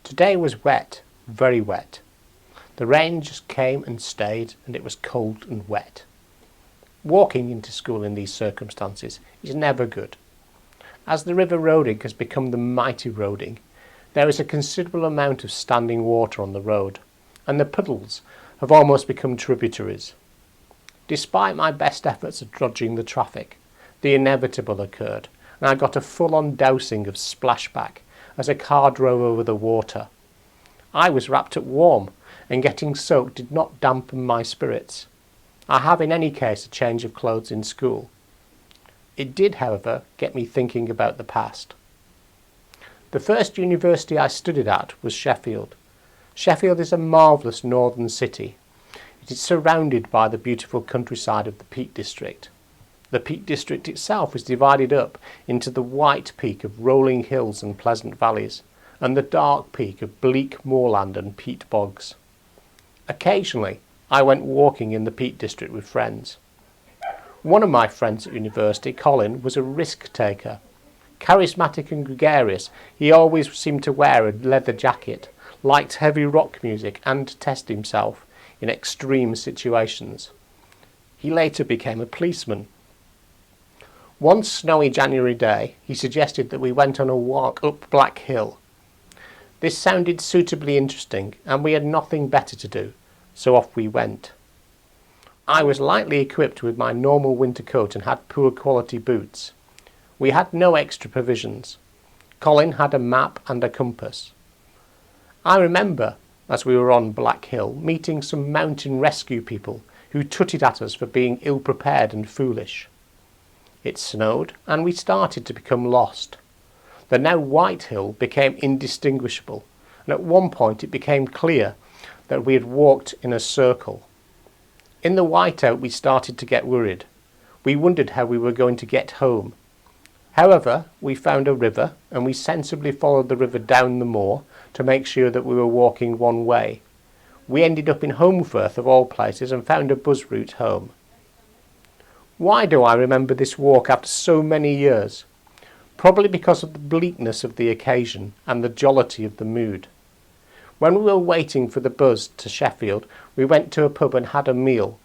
Today was wet, very wet. The rain just came and stayed, and it was cold and wet. Walking into school in these circumstances is never good. As the River Roding has become the mighty Roding, there is a considerable amount of standing water on the road, and the puddles have almost become tributaries. Despite my best efforts at dodging the traffic, the inevitable occurred, and I got a full-on dousing of splashback as a car drove over the water. I was wrapped up warm, and getting soaked did not dampen my spirits. I have in any case a change of clothes in school. It did, however, get me thinking about the past. The first university I studied at was Sheffield. Sheffield is a marvellous northern city. It is surrounded by the beautiful countryside of the Peak District. The Peak District itself is divided up into the white peak of rolling hills and pleasant valleys, and the dark peak of bleak moorland and peat bogs. Occasionally, I went walking in the Peak District with friends. One of my friends at university, Colin, was a risk-taker. Charismatic and gregarious, he always seemed to wear a leather jacket, liked heavy rock music and to test himself in extreme situations. He later became a policeman. One snowy January day, he suggested that we went on a walk up Black Hill. This sounded suitably interesting, and we had nothing better to do, so off we went. I was lightly equipped with my normal winter coat and had poor quality boots. We had no extra provisions. Colin had a map and a compass. I remember, as we were on Black Hill, meeting some mountain rescue people who tutted at us for being ill-prepared and foolish. It snowed, and we started to become lost. The now white hill became indistinguishable, and at one point it became clear that we had walked in a circle. In the whiteout we started to get worried. We wondered how we were going to get home. However, we found a river, and we sensibly followed the river down the moor to make sure that we were walking one way. We ended up in Holmfirth of all places and found a bus route home. Why do I remember this walk after so many years? Probably because of the bleakness of the occasion and the jollity of the mood. When we were waiting for the bus to Sheffield, we went to a pub and had a meal.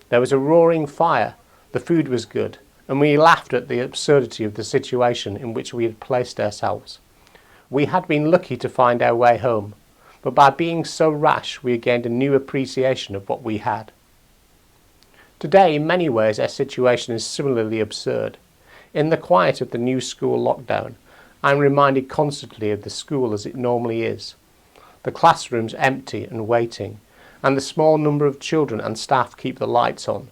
There was a roaring fire, the food was good, and we laughed at the absurdity of the situation in which we had placed ourselves. We had been lucky to find our way home, but by being so rash we had gained a new appreciation of what we had. Today, in many ways, our situation is similarly absurd. In the quiet of the new school lockdown, I am reminded constantly of the school as it normally is. The classrooms empty and waiting, and the small number of children and staff keep the lights on.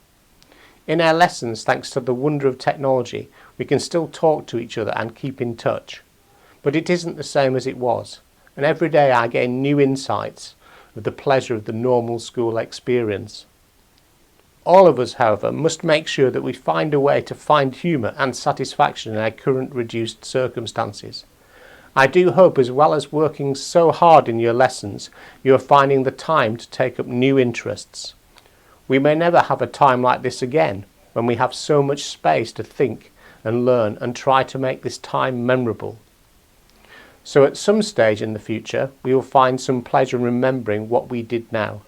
In our lessons, thanks to the wonder of technology, we can still talk to each other and keep in touch. But it isn't the same as it was, and every day I gain new insights of the pleasure of the normal school experience. All of us, however, must make sure that we find a way to find humour and satisfaction in our current reduced circumstances. I do hope, as well as working so hard in your lessons, you are finding the time to take up new interests. We may never have a time like this again, when we have so much space to think and learn and try to make this time memorable. So at some stage in the future, we will find some pleasure in remembering what we did now.